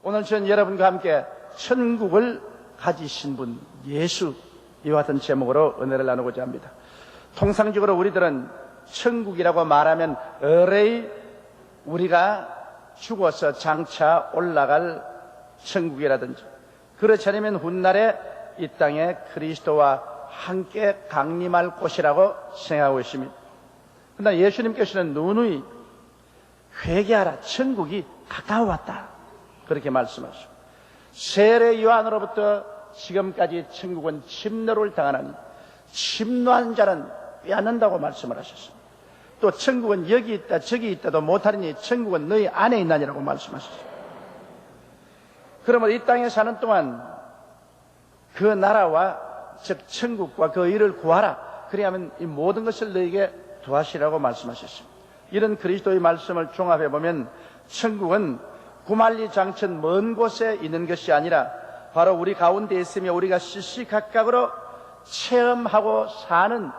오늘 전 여러분과 함께 천국을 가지신 분 예수, 이와 같은 제목으로 은혜를 나누고자 합니다. 통상적으로 우리들은 천국이라고 말하면 어레이 우리가 죽어서 장차 올라갈 천국이라든지, 그렇지 않으면 훗날에 이 땅에 그리스도와 함께 강림할 곳이라고 생각하고 있습니다. 그러나 예수님께서는 누누이 회개하라, 천국이 가까워왔다, 그렇게 말씀하시고, 세례 요한으로부터 지금까지 천국은 침노를 당하나니 침노한 자는 빼앗는다고 말씀을 하셨습니다. 또 천국은 여기 있다 저기 있다도 못하리니 천국은 너희 안에 있나니라고 말씀하셨습니다. 그러면 이 땅에 사는 동안 그 나라와 즉 천국과 그 일을 구하라, 그래야만 이 모든 것을 너에게 도하시라고 말씀하셨습니다. 이런 그리스도의 말씀을 종합해 보면 천국은 구만리장천 먼 곳에 있는 것이 아니라 바로 우리 가운데 있으며 우리가 시시각각으로 체험하고 사는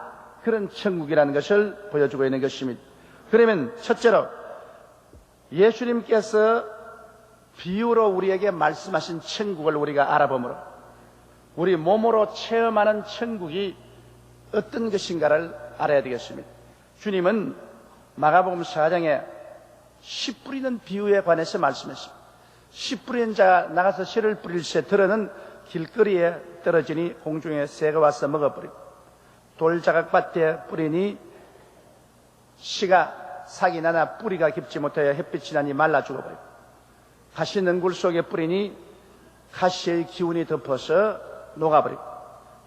그런 천국이라는 것을 보여주고 있는 것입니다. 그러면 첫째로 예수님께서 비유로 우리에게 말씀하신 천국을 우리가 알아보므로 우리 몸으로 체험하는 천국이 어떤 것인가를 알아야 되겠습니다. 주님은 마가복음 4장에 씨 뿌리는 비유에 관해서 말씀했습니다. 씨 뿌리는 자가 나가서 씨를 뿌릴새 들어는 길거리에 떨어지니 공중에 새가 와서 먹어버리고, 돌자각밭에 뿌리니 씨가 삭이 나나 뿌리가 깊지 못하여 햇빛이 나니 말라 죽어버리고, 가시능굴 속에 뿌리니 가시의 기운이 덮어서 녹아버리고,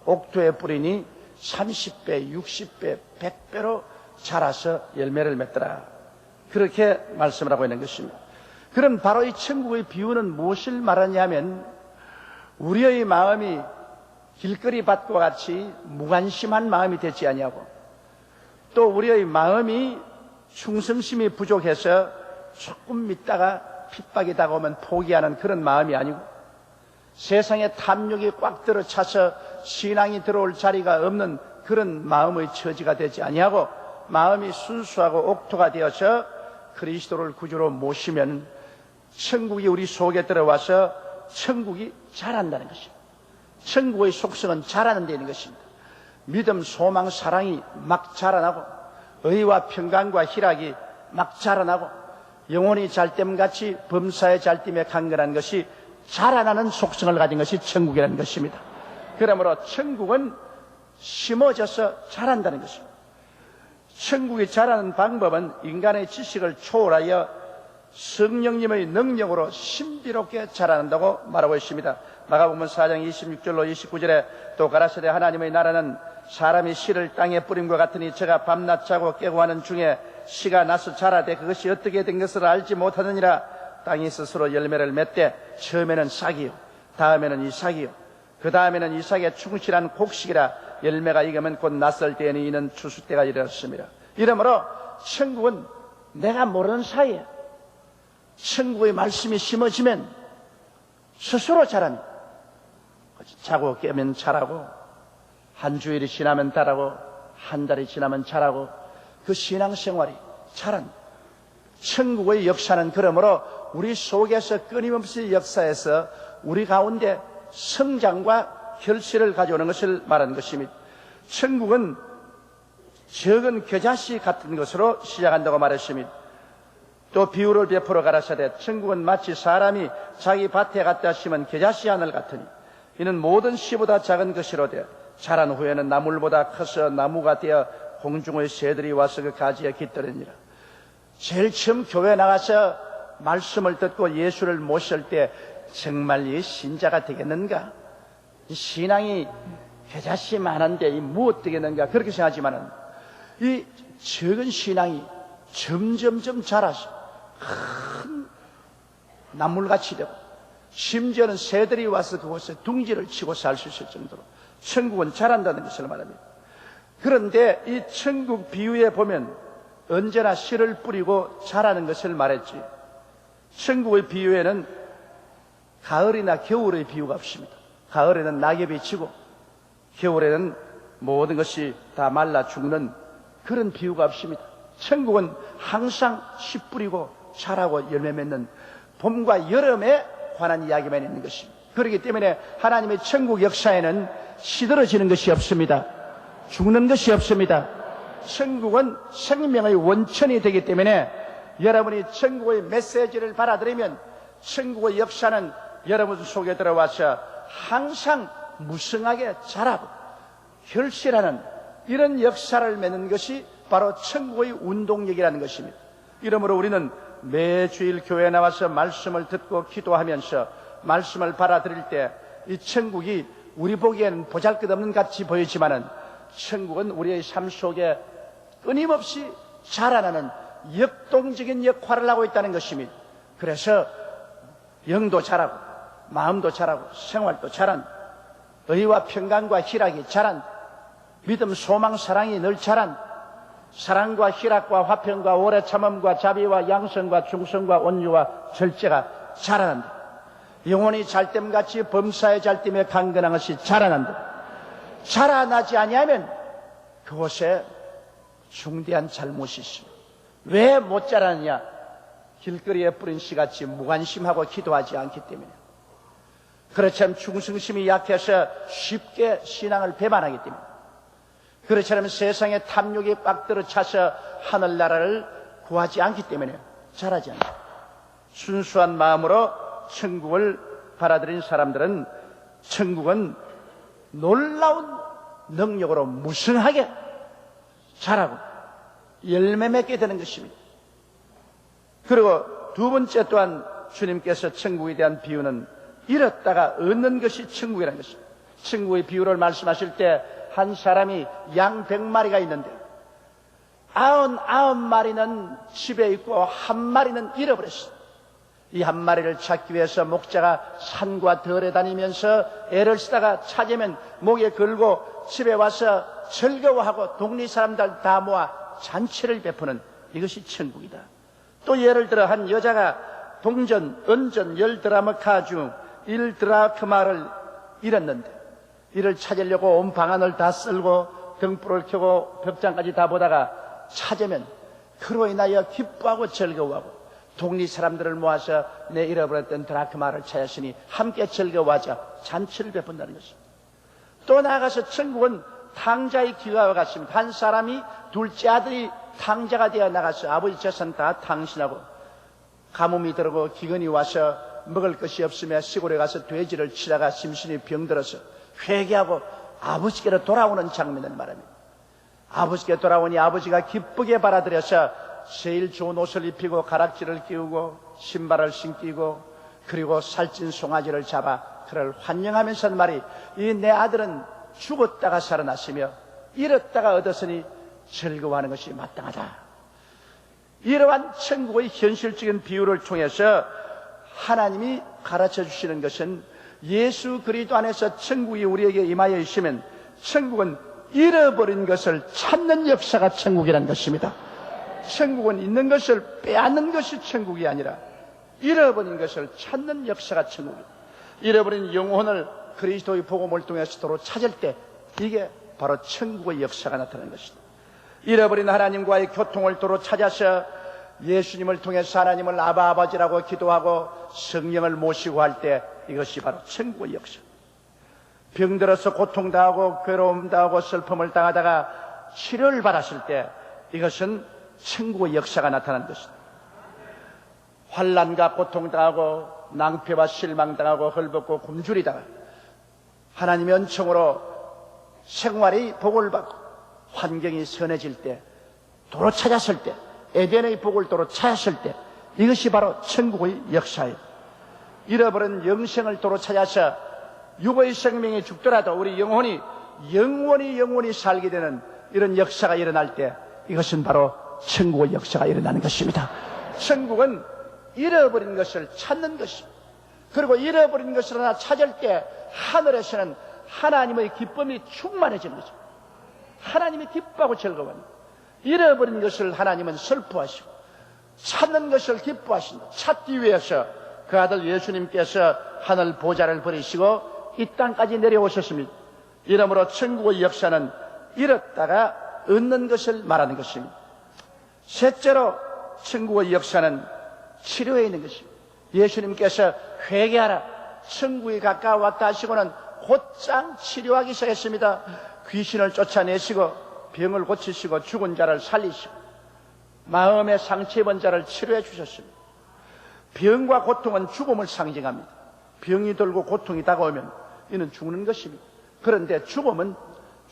옥토에 뿌리니 30배, 60배, 100배로 자라서 열매를 맺더라, 그렇게 말씀을 하고 있는 것입니다. 그럼 바로 이 천국의 비유는 무엇을 말하냐 하면, 우리의 마음이 길거리 밭과 같이 무관심한 마음이 되지 아니하고, 또 우리의 마음이 충성심이 부족해서 조금 믿다가 핍박이 다가오면 포기하는 그런 마음이 아니고, 세상에 탐욕이 꽉 들어차서 신앙이 들어올 자리가 없는 그런 마음의 처지가 되지 아니하고, 마음이 순수하고 옥토가 되어서 그리스도를 구주로 모시면 천국이 우리 속에 들어와서 천국이 자란다는 것입니다. 천국의 속성은 자라는 데 있는 것입니다. 믿음, 소망, 사랑이 막 자라나고, 의와 평강과 희락이 막 자라나고, 영혼이 잘됨같이 범사의 잘됨에 강건한 것이 자라나는 속성을 가진 것이 천국이라는 것입니다. 그러므로 천국은 심어져서 자란다는 것입니다. 천국이 자라는 방법은 인간의 지식을 초월하여 성령님의 능력으로 신비롭게 자라난다고 말하고 있습니다. 마가복음 4장 26절로 29절에 또 가라사대 하나님의 나라는 사람이 씨를 땅에 뿌림과 같으니 저가 밤낮 자고 깨고 하는 중에 씨가 나서 자라되 그것이 어떻게 된 것을 알지 못하느니라. 땅이 스스로 열매를 맺되 처음에는 싹이요, 다음에는 이삭이요, 그 다음에는 이삭의 충실한 곡식이라. 열매가 익으면 곧 낯설 때에는 이는 추수 때가 이르렀습니다. 이러므로 천국은 내가 모르는 사이에 천국의 말씀이 심어지면 스스로 자랍니다. 자고 깨면 자라고, 한 주일이 지나면 자라고, 한 달이 지나면 자라고, 그 신앙생활이 자랍니다. 천국의 역사는 그러므로 우리 속에서 끊임없이 역사해서 우리 가운데 성장과 결실을 가져오는 것을 말하는 것입니다. 천국은 적은 겨자씨 같은 것으로 시작한다고 말했습니다. 또 비유를 베풀어 가라사대 천국은 마치 사람이 자기 밭에 갖다 심은 겨자씨 하늘 같으니 이는 모든 씨보다 작은 것이로되 자란 후에는 나물보다 커서 나무가 되어 공중의 새들이 와서 그 가지에 깃들으니라. 제일 처음 교회 나가서 말씀을 듣고 예수를 모실 때 정말 이 신자가 되겠는가? 이 신앙이 겨자씨만한데 이 무엇 되겠는가? 그렇게 생각하지만은 이 적은 신앙이 점점점 자라서 큰 나물같이 되고, 심지어는 새들이 와서 그곳에 둥지를 치고 살 수 있을 정도로 천국은 자란다는 것을 말합니다. 그런데 이 천국 비유에 보면 언제나 씨를 뿌리고 자라는 것을 말했지, 천국의 비유에는 가을이나 겨울의 비유가 없습니다. 가을에는 낙엽이 지고 겨울에는 모든 것이 다 말라 죽는 그런 비유가 없습니다. 천국은 항상 씨 뿌리고 자라고 열매 맺는 봄과 여름에 관한 이야기만 있는 것입니다. 그렇기 때문에 하나님의 천국 역사에는 시들어지는 것이 없습니다. 죽는 것이 없습니다. 천국은 생명의 원천이 되기 때문에 여러분이 천국의 메시지를 받아들이면 천국의 역사는 여러분 속에 들어와서 항상 무성하게 자라고 결실하는 이런 역사를 맺는 것이 바로 천국의 운동력이라는 것입니다. 이러므로 우리는 매주일 교회에 나와서 말씀을 듣고 기도하면서 말씀을 받아들일 때 이 천국이 우리 보기에는 보잘것없는 같이 보이지만은 천국은 우리의 삶 속에 끊임없이 자라나는 역동적인 역할을 하고 있다는 것입니다. 그래서 영도 자라고 마음도 자라고 생활도 자란 의와 평강과 희락이 자란 믿음, 소망, 사랑이 늘 자란 사랑과 희락과 화평과 오래 참음과 자비와 양성과 충성과 온유와 절제가 자라난다. 영혼이 잘됨같이 범사에 잘됨에 강건한 것이 자라난다. 자라나지 아니하면 그곳에 중대한 잘못이 있습니다. 왜 못 자라느냐? 길거리에 뿌린 씨같이 무관심하고 기도하지 않기 때문에. 그렇지만 충성심이 약해서 쉽게 신앙을 배반하기 때문에. 그렇지만 세상의 탐욕이 꽉 들어차서 하늘나라를 구하지 않기 때문에 자라지 않는다. 순수한 마음으로 천국을 받아들인 사람들은 천국은 놀라운 능력으로 무성하게 자라고 열매 맺게 되는 것입니다. 그리고 두 번째 또한 주님께서 천국에 대한 비유는 잃었다가 얻는 것이 천국이라는 것입니다. 천국의 비유를 말씀하실 때 한 사람이 양 100마리가 있는데 99마리는 집에 있고 한 마리는 잃어버렸어요. 이 한 마리를 찾기 위해서 목자가 산과 들에 다니면서 애를 쓰다가 찾으면 목에 걸고 집에 와서 즐거워하고 동네 사람들 다 모아 잔치를 베푸는 이것이 천국이다. 또 예를 들어 한 여자가 동전, 은전 10드라마 중 1드라크마를 잃었는데 이를 찾으려고 온 방안을 다 쓸고 등불을 켜고 벽장까지 다 보다가 찾으면 그로 인하여 기뻐하고 즐거워하고 동네 사람들을 모아서 내 잃어버렸던 드라크마를 찾았으니 함께 즐거워하자 잔치를 베푼다는 것입니다. 또 나아가서 천국은 탕자의 기가와 같습니다. 한 사람이 둘째 아들이 탕자가 되어 나가서 아버지 재산 다 탕신하고 가뭄이 들고 기근이 와서 먹을 것이 없으며 시골에 가서 돼지를 치다가 심신이 병들어서 회개하고 아버지께로 돌아오는 장면을 말합니다. 아버지께 돌아오니 아버지가 기쁘게 받아들여서 제일 좋은 옷을 입히고 가락지를 끼우고 신발을 신기고 그리고 살찐 송아지를 잡아 그를 환영하면서 한 말이 이 내 아들은 죽었다가 살아났으며 잃었다가 얻었으니 즐거워하는 것이 마땅하다. 이러한 천국의 현실적인 비유를 통해서 하나님이 가르쳐 주시는 것은 예수 그리스도 안에서 천국이 우리에게 임하여 있으면 천국은 잃어버린 것을 찾는 역사가 천국이라는 것입니다. 천국은 있는 것을 빼앗는 것이 천국이 아니라 잃어버린 것을 찾는 역사가 천국이다. 잃어버린 영혼을 그리스도의 복음을 통해서 도로 찾을 때 이게 바로 천국의 역사가 나타나는 것이다. 잃어버린 하나님과의 교통을 도로 찾아서 예수님을 통해서 하나님을 아버지라고 기도하고 성령을 모시고 할 때 이것이 바로 천국의 역사. 병들어서 고통당하고 괴로움당하고 슬픔을 당하다가 치료를 받았을 때 이것은 천국의 역사가 나타난 것이다. 환난과 고통당하고 낭패와 실망당하고 헐벗고 굶주리다가 하나님의 은총으로 생활의 복을 받고 환경이 선해질 때 도로 찾았을 때 에덴의 복을 도로 찾았을 때 이것이 바로 천국의 역사예요. 잃어버린 영생을 도로 찾아서 육의 생명이 죽더라도 우리 영혼이 영원히 살게 되는 이런 역사가 일어날 때 이것은 바로 천국의 역사가 일어나는 것입니다. 천국은 잃어버린 것을 찾는 것입니다. 그리고 잃어버린 것을 하나 찾을 때 하늘에서는 하나님의 기쁨이 충만해지는 거죠. 하나님이 기뻐하고 즐거워합니다. 잃어버린 것을 하나님은 슬퍼하시고 찾는 것을 기뻐하신다. 찾기 위해서 그 아들 예수님께서 하늘 보좌를 버리시고 이 땅까지 내려오셨습니다. 이러므로 천국의 역사는 잃었다가 얻는 것을 말하는 것입니다. 셋째로 천국의 역사는 치료에 있는 것입니다. 예수님께서 회개하라, 천국이 가까워왔다 하시고는 곧장 치료하기 시작했습니다. 귀신을 쫓아내시고 병을 고치시고 죽은 자를 살리시고 마음의 상처 입은 자를 치료해 주셨습니다. 병과 고통은 죽음을 상징합니다. 병이 들고 고통이 다가오면 이는 죽는 것입니다. 그런데 죽음은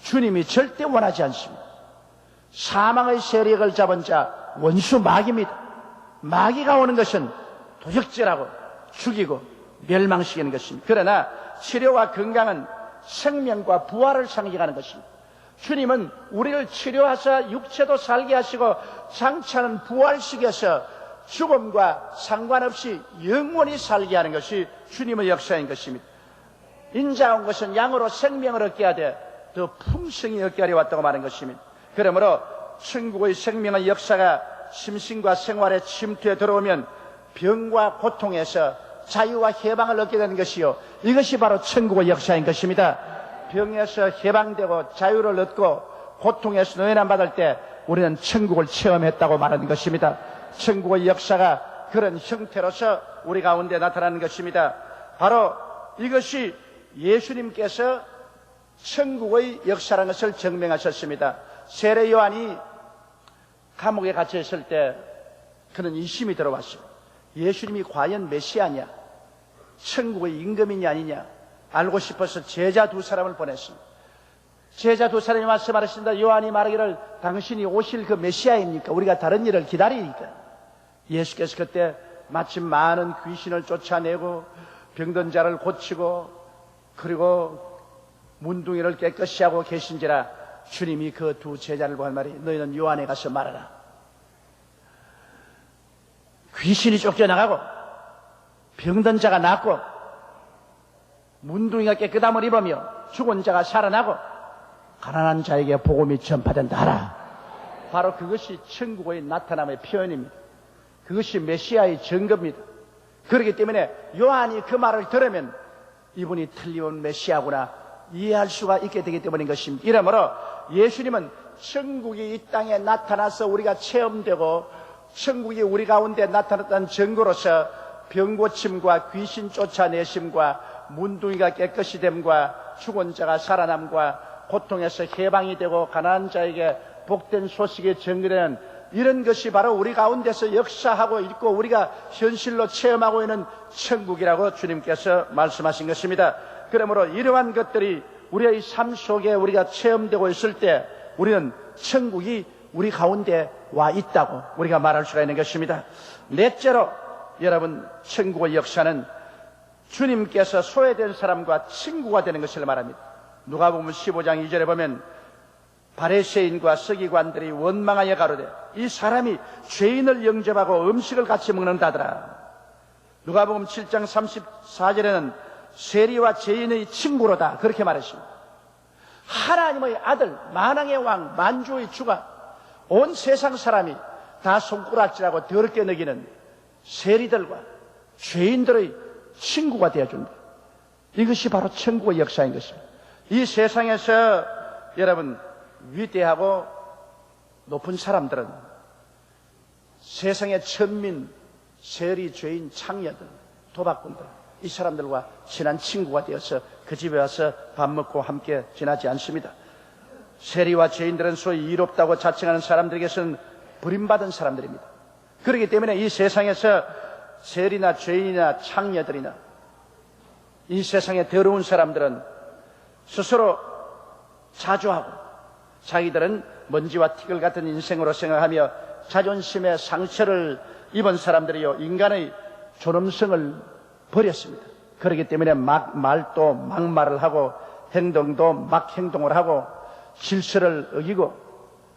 주님이 절대 원하지 않습니다. 사망의 세력을 잡은 자 원수 마귀입니다. 마귀가 오는 것은 도적질하고 죽이고 멸망시키는 것입니다. 그러나 치료와 건강은 생명과 부활을 상징하는 것입니다. 주님은 우리를 치료하사 육체도 살게 하시고 장차는 부활시켜서 죽음과 상관없이 영원히 살게 하는 것이 주님의 역사인 것입니다. 인자가 온 것은 양으로 생명을 얻게 하되 더 풍성히 얻게 하려 왔다고 말한 것입니다. 그러므로 천국의 생명의 역사가 심신과 생활에 침투해 들어오면 병과 고통에서 자유와 해방을 얻게 되는 것이요, 이것이 바로 천국의 역사인 것입니다. 병에서 해방되고 자유를 얻고 고통에서 노예남 받을 때 우리는 천국을 체험했다고 말하는 것입니다. 천국의 역사가 그런 형태로서 우리 가운데 나타나는 것입니다. 바로 이것이 예수님께서 천국의 역사라는 것을 증명하셨습니다. 세례 요한이 감옥에 갇혀 있을 때 그는 이심이 들어왔어요. 예수님이 과연 메시아냐, 천국의 임금이냐 아니냐 알고 싶어서 제자 두 사람을 보냈습니다. 제자 두 사람이 와서 말했습니다. 요한이 말하기를 당신이 오실 그 메시아입니까? 우리가 다른 일을 기다리니까. 예수께서 그때 마침 많은 귀신을 쫓아내고 병든 자를 고치고 그리고 문둥이를 깨끗이 하고 계신지라 주님이 그 두 제자를 보한 말이, 너희는 요한에 가서 말하라. 귀신이 쫓겨나가고 병든 자가 낫고 문둥이가 깨끗함을 입으며 죽은 자가 살아나고 가난한 자에게 복음이 전파된다 하라. 바로 그것이 천국의 나타남의 표현입니다. 그것이 메시아의 증거입니다. 그렇기 때문에 요한이 그 말을 들으면 이분이 틀림없는 메시아구나 이해할 수가 있게 되기 때문인 것입니다. 이러므로 예수님은 천국이 이 땅에 나타나서 우리가 체험되고 천국이 우리 가운데 나타났다는 증거로서 병고침과 귀신 쫓아내심과 문둥이가 깨끗이 됨과 죽은 자가 살아남과 고통에서 해방이 되고 가난한 자에게 복된 소식이 전개되는 이런 것이 바로 우리 가운데서 역사하고 있고 우리가 현실로 체험하고 있는 천국이라고 주님께서 말씀하신 것입니다. 그러므로 이러한 것들이 우리의 삶 속에 우리가 체험되고 있을 때 우리는 천국이 우리 가운데 와 있다고 우리가 말할 수가 있는 것입니다. 넷째로 여러분, 천국의 역사는 주님께서 소외된 사람과 친구가 되는 것을 말합니다. 누가복음 15장 2절에 보면 바리새인과 서기관들이 원망하여 가로되 이 사람이 죄인을 영접하고 음식을 같이 먹는다더라. 누가복음 7장 34절에는 세리와 죄인의 친구로다 그렇게 말했습니다. 하나님의 아들, 만왕의 왕, 만주의 주가 온 세상 사람이 다 손가락질하고 더럽게 여기는 세리들과 죄인들의 친구가 되어준다. 이것이 바로 천국의 역사인 것입니다. 이 세상에서 여러분 위대하고 높은 사람들은 세상의 천민, 세리, 죄인, 창녀들, 도박꾼들 이 사람들과 친한 친구가 되어서 그 집에 와서 밥 먹고 함께 지나지 않습니다. 세리와 죄인들은 소위 이롭다고 자칭하는 사람들에게서는 버림받은 사람들입니다. 그렇기 때문에 이 세상에서 세리나 죄인이나 창녀들이나 이 세상에 더러운 사람들은 스스로 자조하고 자기들은 먼지와 티끌 같은 인생으로 생각하며 자존심의 상처를 입은 사람들이요 인간의 존엄성을 버렸습니다. 그렇기 때문에 말도 막말을 하고 행동도 막 행동을 하고 질서를 어기고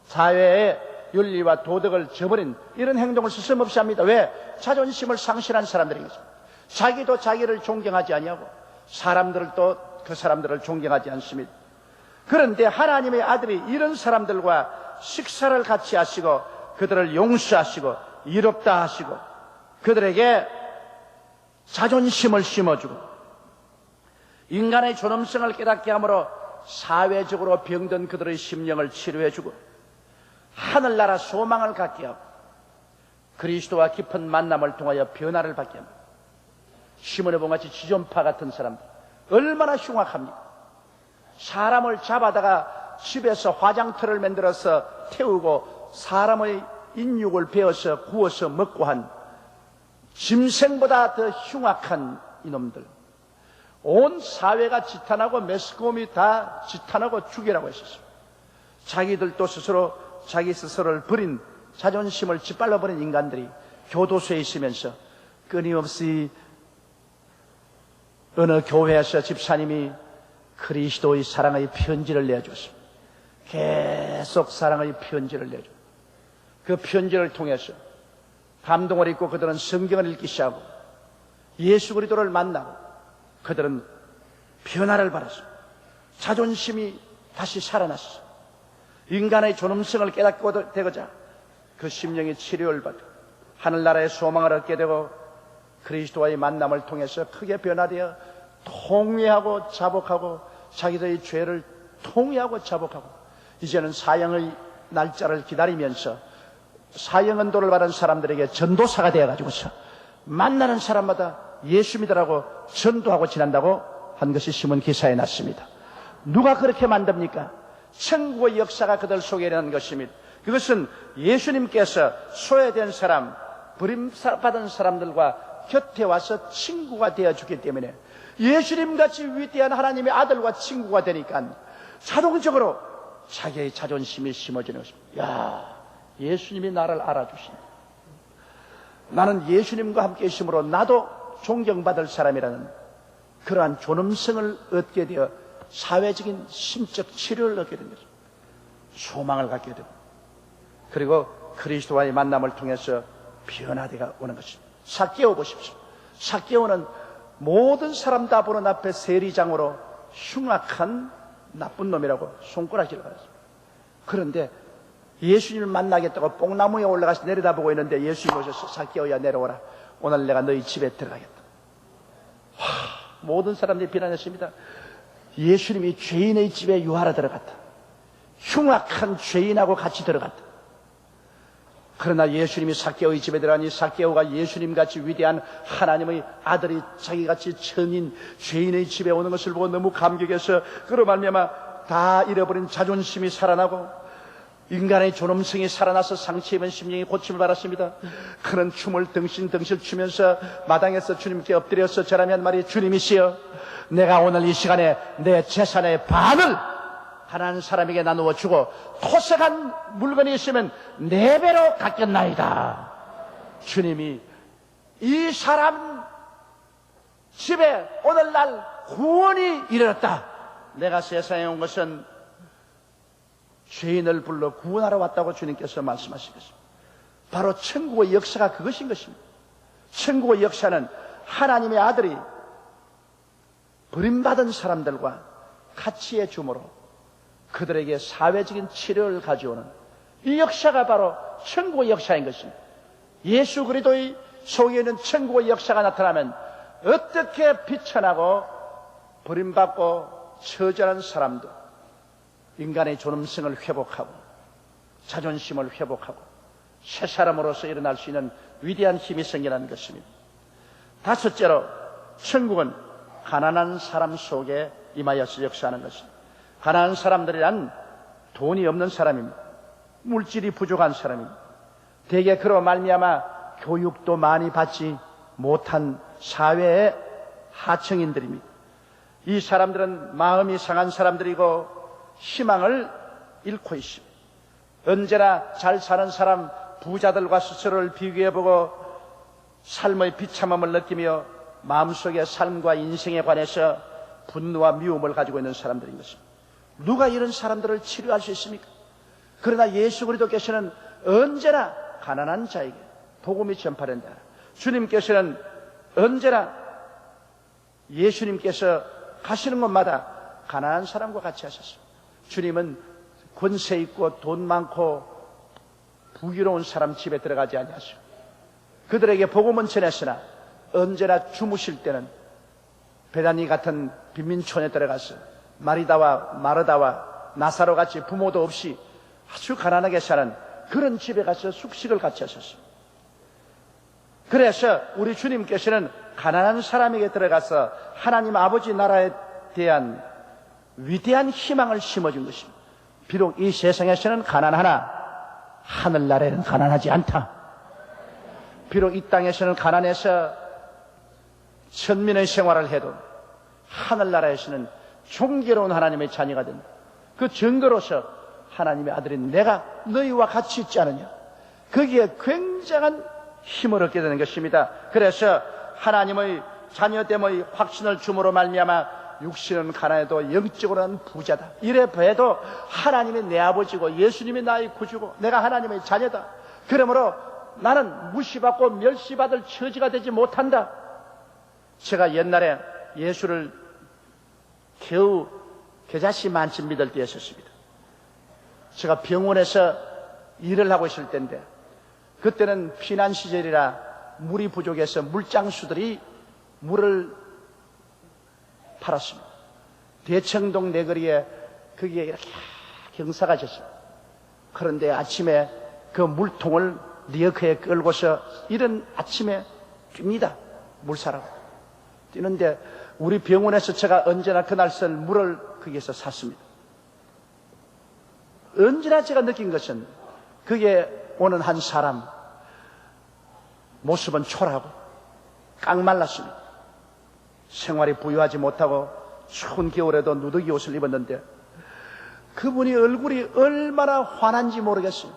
사회의 윤리와 도덕을 저버린 이런 행동을 스스럼없이 합니다. 왜? 자존심을 상실한 사람들인 것입니다. 자기도 자기를 존경하지 아니하고 사람들도 그 사람들을 존경하지 않습니다. 그런데 하나님의 아들이 이런 사람들과 식사를 같이 하시고 그들을 용서하시고 이롭다 하시고 그들에게 자존심을 심어주고 인간의 존엄성을 깨닫게 함으로 사회적으로 병든 그들의 심령을 치료해주고 하늘나라 소망을 갖게 하고 그리스도와 깊은 만남을 통하여 변화를 받게 합니다. 시몬의 봉같이 지존파 같은 사람들 얼마나 흉악합니까? 사람을 잡아다가 집에서 화장터를 만들어서 태우고 사람의 인육을 베어서 구워서 먹고 한 짐승보다 더 흉악한 이놈들. 온 사회가 지탄하고 매스컴이 다 지탄하고 죽이라고 했었습니다. 자기들도 스스로 자기 스스로를 버린, 자존심을 짓밟아 버린 인간들이 교도소에 있으면서 끊임없이 어느 교회에서 집사님이 그리스도의 사랑의 편지를 내줬습니다. 계속 사랑의 편지를 내줘. 그 편지를 통해서 감동을 입고 그들은 성경을 읽기 시작하고 예수 그리스도를 만나고 그들은 변화를 받았어. 자존심이 다시 살아났어. 인간의 존엄성을 깨닫고 되고자 그 심령이 치료를 받고 하늘나라의 소망을 얻게 되고 그리스도와의 만남을 통해서 크게 변화되어 통회하고 자복하고 자기들의 죄를 통회하고 자복하고 이제는 사형의 날짜를 기다리면서 사형 언도를 받은 사람들에게 전도사가 되어가지고서 만나는 사람마다 예수 믿으라고 전도하고 지난다고 한 것이 신문 기사에 났습니다. 누가 그렇게 만듭니까? 천국의 역사가 그들 속에 일어난 것입니다. 그것은 예수님께서 소외된 사람, 버림받은 사람들과 곁에 와서 친구가 되어주기 때문에 예수님같이 위대한 하나님의 아들과 친구가 되니까 자동적으로 자기의 자존심이 심어지는 것입니다. 야, 예수님이 나를 알아주신다. 나는 예수님과 함께 있으므로 나도 존경받을 사람이라는 그러한 존엄성을 얻게 되어 사회적인 심적 치료를 얻게 된 것입니다. 소망을 갖게 되고 그리고 그리스도와의 만남을 통해서 변화되어 오는 것입니다. 삭개오 보십시오. 삭개오는 모든 사람 다 보는 앞에 세리장으로 흉악한 나쁜 놈이라고 손가락질을 받았습니다. 그런데 예수님을 만나겠다고 뽕나무에 올라가서 내려다보고 있는데 예수님 오셔서 삭개오야 내려오라. 오늘 내가 너희 집에 들어가겠다. 모든 사람들이 비난했습니다. 예수님이 죄인의 집에 유하러 들어갔다. 흉악한 죄인하고 같이 들어갔다. 그러나 예수님이 삭개오의 집에 들어가니 삭개오가 예수님같이 위대한 하나님의 아들이 자기같이 천인 죄인의 집에 오는 것을 보고 너무 감격해서 그로 말미암아 다 잃어버린 자존심이 살아나고 인간의 존엄성이 살아나서 상처 입은 심령이 고침을 받았습니다. 그런 춤을 덩실덩실 추면서 마당에서 주님께 엎드려서 절하면 말이 주님이시여 내가 오늘 이 시간에 내 재산의 반을 가난한 사람에게 나누어 주고 토색한 물건이 있으면 4배로 갚겠나이다. 주님이 이 사람 집에 오늘날 구원이 이르렀다. 내가 세상에 온 것은 죄인을 불러 구원하러 왔다고 주님께서 말씀하시겠습니다. 바로 천국의 역사가 그것인 것입니다. 천국의 역사는 하나님의 아들이 버림받은 사람들과 같이 해줌으로 그들에게 사회적인 치료를 가져오는 이 역사가 바로 천국의 역사인 것입니다. 예수 그리스도의 속에 있는 천국의 역사가 나타나면 어떻게 비천하고 버림받고 처절한 사람도 인간의 존엄성을 회복하고 자존심을 회복하고 새 사람으로서 일어날 수 있는 위대한 힘이 생겨나는 것입니다. 다섯째로 천국은 가난한 사람 속에 임하여서 역사하는 것입니다. 가난한 사람들이란 돈이 없는 사람입니다. 물질이 부족한 사람입니다. 대개 그로 말미암아 교육도 많이 받지 못한 사회의 하층인들입니다. 이 사람들은 마음이 상한 사람들이고 희망을 잃고 있습니다. 언제나 잘 사는 사람 부자들과 스스로를 비교해보고 삶의 비참함을 느끼며 마음속에 삶과 인생에 관해서 분노와 미움을 가지고 있는 사람들인 것입니다. 누가 이런 사람들을 치료할 수 있습니까? 그러나 예수 그리스도께서는 언제나 가난한 자에게 복음이 전파된다. 주님께서는 언제나 예수님께서 가시는 곳마다 가난한 사람과 같이 하셨습니다. 주님은 권세 있고 돈 많고 부유로운 사람 집에 들어가지 아니하시고 그들에게 복음은 전했으나 언제나 주무실 때는 베다니 같은 빈민촌에 들어가서 마리다와 마르다와 나사로 같이 부모도 없이 아주 가난하게 사는 그런 집에 가서 숙식을 같이 하셨습니다. 그래서 우리 주님께서는 가난한 사람에게 들어가서 하나님 아버지 나라에 대한 위대한 희망을 심어준 것입니다. 비록 이 세상에서는 가난하나 하늘나라에는 가난하지 않다. 비록 이 땅에서는 가난해서 천민의 생활을 해도 하늘나라에서는 존귀로운 하나님의 자녀가 된다. 그 증거로서 하나님의 아들인 내가 너희와 같이 있지 않느냐. 거기에 굉장한 힘을 얻게 되는 것입니다. 그래서 하나님의 자녀됨의 확신을 줌으로 말미암아 육신은 가난해도 영적으로는 부자다. 이래 봬도 하나님이 내 아버지고 예수님이 나의 구주고 내가 하나님의 자녀다. 그러므로 나는 무시받고 멸시받을 처지가 되지 못한다. 제가 옛날에 예수를 겨우 겨자씨 만침 믿을 때였었습니다. 제가 병원에서 일을 하고 있을 때인데 그때는 피난 시절이라 물이 부족해서 물장수들이 물을 팔았습니다. 대청동 내거리에 거기에 이렇게 경사가 졌습니다. 그런데 아침에 그 물통을 리어커에 끌고서 이른 아침에 뜁니다. 물 사라고 뛰는데 우리 병원에서 제가 언제나 그날 쓸 물을 거기에서 샀습니다. 언제나 제가 느낀 것은 거기에 오는 한 사람 모습은 초라하고 깡말랐습니다. 생활이 부유하지 못하고 추운 겨울에도 누더기 옷을 입었는데 그분이 얼굴이 얼마나 환한지 모르겠어요.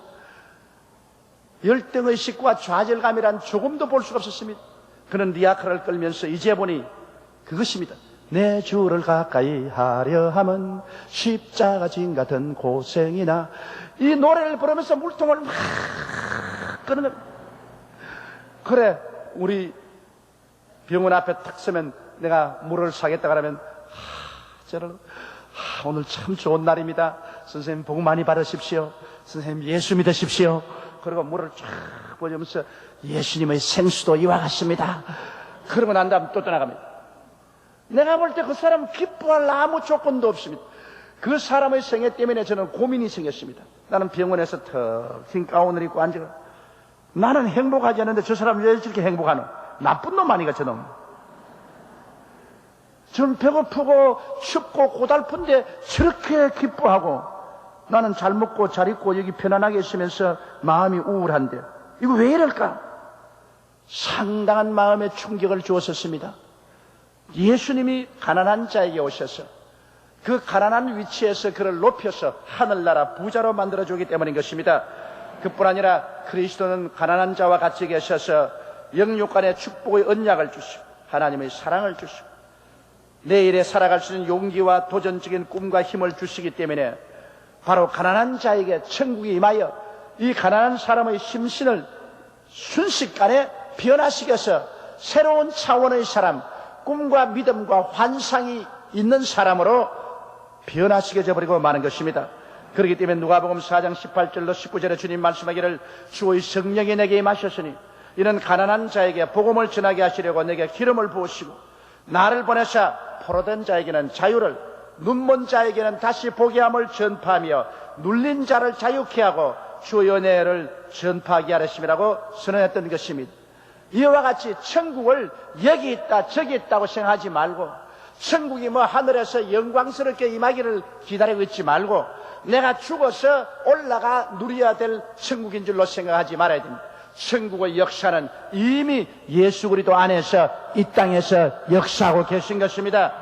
열등의식과 좌절감이란 조금도 볼 수가 없었습니다. 그는 리아카를 끌면서 이제 보니 그것입니다. 내 주를 가까이 하려 함은 십자가 진 같은 고생이나. 이 노래를 부르면서 물통을 막 끄는 겁니다. 그래 우리 병원 앞에 탁 서면 내가 물을 사겠다 그러면 오늘 참 좋은 날입니다. 선생님 복 많이 받으십시오. 선생님 예수 믿으십시오. 그리고 물을 쫙 보여주면서 예수님의 생수도 이와 같습니다. 그러고 난 다음 또 떠나갑니다. 내가 볼 때 그 사람 기뻐할 아무 조건도 없습니다. 그 사람의 생애 때문에 저는 고민이 생겼습니다. 나는 병원에서 턱 긴 가운을 입고 앉아 나는 행복하지 않은데 저 사람 왜 저렇게 행복하노? 나쁜 놈 아니가 저놈. 전 배고프고 춥고 고달픈데 저렇게 기뻐하고 나는 잘 먹고 잘 입고 여기 편안하게 있으면서 마음이 우울한데 이거 왜 이럴까? 상당한 마음의 충격을 주었었습니다. 예수님이 가난한 자에게 오셔서 그 가난한 위치에서 그를 높여서 하늘나라 부자로 만들어주기 때문인 것입니다. 그뿐 아니라 그리스도는 가난한 자와 같이 계셔서 영육간의 축복의 언약을 주시고 하나님의 사랑을 주시고 내일에 살아갈 수 있는 용기와 도전적인 꿈과 힘을 주시기 때문에 바로 가난한 자에게 천국이 임하여 이 가난한 사람의 심신을 순식간에 변화시켜서 새로운 차원의 사람, 꿈과 믿음과 환상이 있는 사람으로 변화시켜져 버리고 마는 것입니다. 그렇기 때문에 누가복음 4장 18절로 19절에 주님 말씀하기를 주의 성령이 내게 임하셨으니 이는 가난한 자에게 복음을 전하게 하시려고 내게 기름을 부으시고 나를 보내사 포로된 자에게는 자유를, 눈먼 자에게는 다시 보게 함을 전파하며 눌린 자를 자유케 하고 주의 은혜를 전파하게 하셨음이라고 선언했던 것입니다. 이와 같이 천국을 여기 있다 저기 있다고 생각하지 말고 천국이 뭐 하늘에서 영광스럽게 임하기를 기다리고 있지 말고 내가 죽어서 올라가 누려야 될 천국인 줄로 생각하지 말아야 됩니다. 천국의 역사는 이미 예수 그리스도 안에서 이 땅에서 역사하고 계신 것입니다.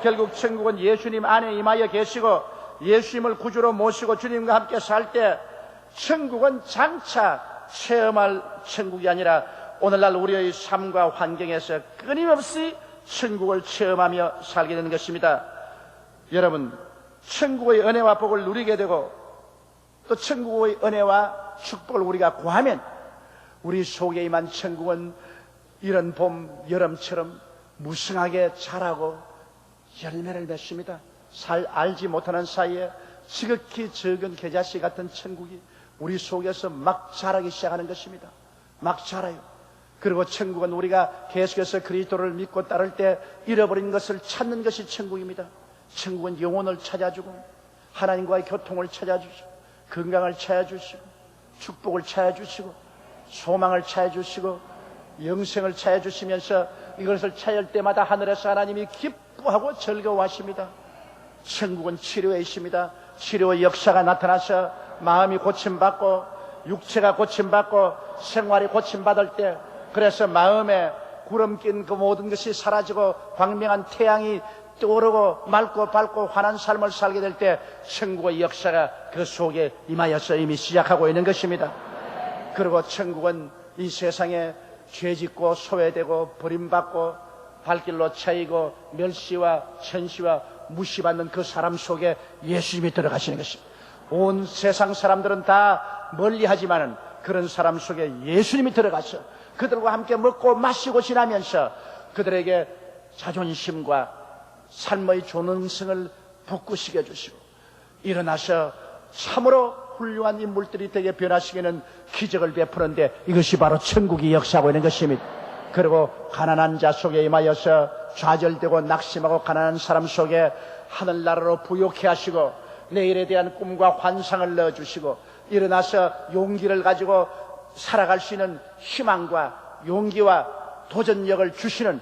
결국 천국은 예수님 안에 임하여 계시고 예수님을 구주로 모시고 주님과 함께 살 때 천국은 장차 체험할 천국이 아니라 오늘날 우리의 삶과 환경에서 끊임없이 천국을 체험하며 살게 되는 것입니다. 여러분, 천국의 은혜와 복을 누리게 되고 또 천국의 은혜와 축복을 우리가 구하면 우리 속에 임한 천국은 이런 봄, 여름처럼 무성하게 자라고 열매를 맺습니다. 알지 못하는 사이에 지극히 적은 겨자씨 같은 천국이 우리 속에서 막 자라기 시작하는 것입니다. 막 자라요. 그리고 천국은 우리가 계속해서 그리스도를 믿고 따를 때 잃어버린 것을 찾는 것이 천국입니다. 천국은 영혼을 찾아주고 하나님과의 교통을 찾아주시고 건강을 찾아주시고 축복을 찾아주시고 소망을 찾아주시고 영생을 차여 주시면서 이것을 차일 때마다 하늘에서 하나님이 기뻐하고 즐거워하십니다. 천국은 치료에 있습니다. 치료의 역사가 나타나서 마음이 고침받고 육체가 고침받고 생활이 고침받을 때, 그래서 마음에 구름 낀 그 모든 것이 사라지고 광명한 태양이 떠오르고 맑고 밝고 환한 삶을 살게 될 때 천국의 역사가 그 속에 임하여서 이미 시작하고 있는 것입니다. 그리고 천국은 이 세상에 죄짓고 소외되고 버림받고 발길로 차이고 멸시와 천시와 무시받는 그 사람 속에 예수님이 들어가시는 것입니다. 온 세상 사람들은 다 멀리하지만은 그런 사람 속에 예수님이 들어가서 그들과 함께 먹고 마시고 지나면서 그들에게 자존심과 삶의 존엄성을 북구시켜 주시고 일어나서 참으로 훌륭한 인물들이 되게 변화시키는 기적을 베푸는데 이것이 바로 천국이 역사하고 있는 것입니다. 그리고 가난한 자 속에 임하여서 좌절되고 낙심하고 가난한 사람 속에 하늘나라로 부욕해 하시고 내일에 대한 꿈과 환상을 넣어주시고 일어나서 용기를 가지고 살아갈 수 있는 희망과 용기와 도전력을 주시는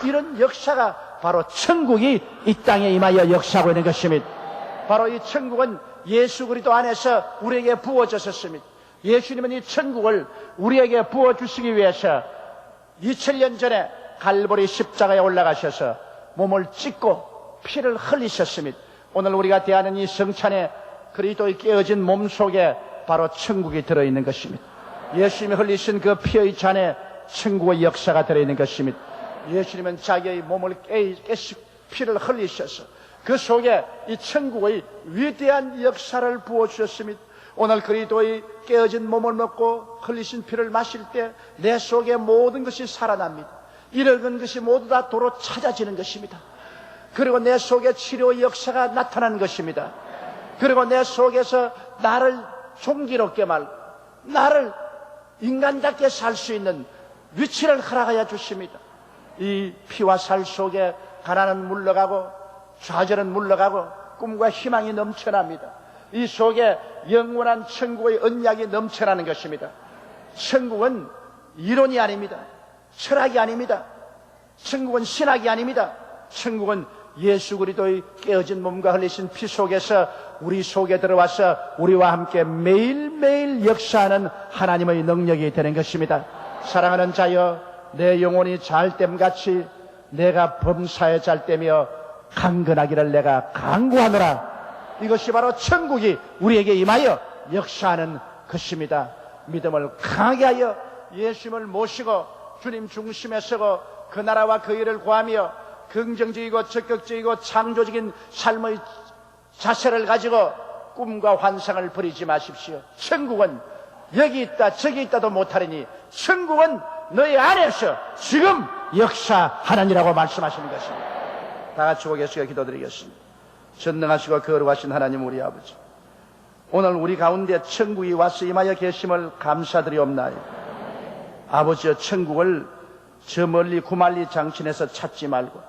이런 역사가 바로 천국이 이 땅에 임하여 역사하고 있는 것입니다. 바로 이 천국은 예수 그리스도 안에서 우리에게 부어졌었습니다. 예수님은 이 천국을 우리에게 부어주시기 위해서 2000년 전에 갈보리 십자가에 올라가셔서 몸을 찢고 피를 흘리셨습니다. 오늘 우리가 대하는 이 성찬에 그리스도의 깨어진 몸 속에 바로 천국이 들어있는 것입니다. 예수님이 흘리신 그 피의 잔에 천국의 역사가 들어있는 것입니다. 예수님은 자기의 몸을 깨시 피를 흘리셔서 그 속에 이 천국의 위대한 역사를 부어주셨습니다. 오늘 그리스도의 깨어진 몸을 먹고 흘리신 피를 마실 때 내 속에 모든 것이 살아납니다. 잃어간 것이 모두 다 도로 찾아지는 것입니다. 그리고 내 속에 치료의 역사가 나타나는 것입니다. 그리고 내 속에서 나를 존귀롭게 말고 나를 인간답게 살 수 있는 위치를 허락하여 주십니다. 이 피와 살 속에 가난은 물러가고 좌절은 물러가고 꿈과 희망이 넘쳐납니다. 이 속에 영원한 천국의 언약이 넘쳐나는 것입니다. 천국은 이론이 아닙니다. 철학이 아닙니다. 천국은 신학이 아닙니다. 천국은 예수 그리스도의 깨어진 몸과 흘리신 피 속에서 우리 속에 들어와서 우리와 함께 매일매일 역사하는 하나님의 능력이 되는 것입니다. 사랑하는 자여, 내 영혼이 잘됨같이 내가 범사에 잘되며 강건하기를 내가 간구하노라. 이것이 바로 천국이 우리에게 임하여 역사하는 것입니다. 믿음을 강하게 하여 예수님을 모시고 주님 중심에 서고 그 나라와 그 일을 구하며 긍정적이고 적극적이고 창조적인 삶의 자세를 가지고 꿈과 환상을 버리지 마십시오. 천국은 여기 있다 저기 있다도 못하리니 천국은 너희 안에서 지금 역사하느니라고 말씀하시는 것입니다. 다 같이 고개숙여 기도드리겠습니다. 전능하시고 거룩하신 하나님 우리 아버지, 오늘 우리 가운데 천국이 와서 임하여 계심을 감사드리옵나이다. 아버지여, 천국을 저 멀리 구말리 장신에서 찾지 말고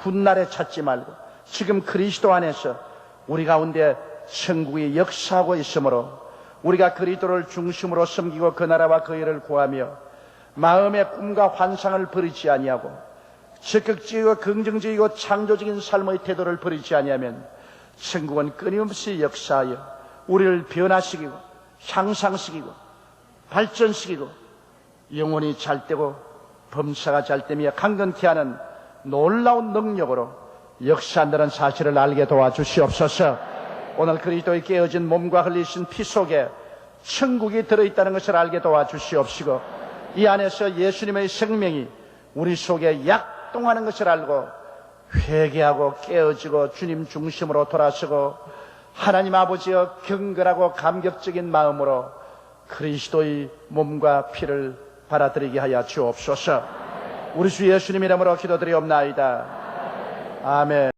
훗날에 찾지 말고 지금 그리스도 안에서 우리 가운데 천국이 역사하고 있으므로 우리가 그리스도를 중심으로 섬기고 그 나라와 그 일을 구하며 마음의 꿈과 환상을 버리지 아니하고 적극적이고 긍정적이고 창조적인 삶의 태도를 버리지 아니하면 천국은 끊임없이 역사하여 우리를 변화시키고 향상시키고 발전시키고 영혼이 잘되고 범사가 잘되며 강건케 하는 놀라운 능력으로 역사한다는 사실을 알게 도와주시옵소서. 오늘 그리스도의 깨어진 몸과 흘리신 피 속에 천국이 들어있다는 것을 알게 도와주시옵시고 이 안에서 예수님의 생명이 우리 속에 약동하는 것을 알고 회개하고 깨어지고 주님 중심으로 돌아서고 하나님 아버지여 경건하고 감격적인 마음으로 그리스도의 몸과 피를 받아들이게 하여 주옵소서. 우리 주 예수님 이름으로 기도드리옵나이다. 아멘.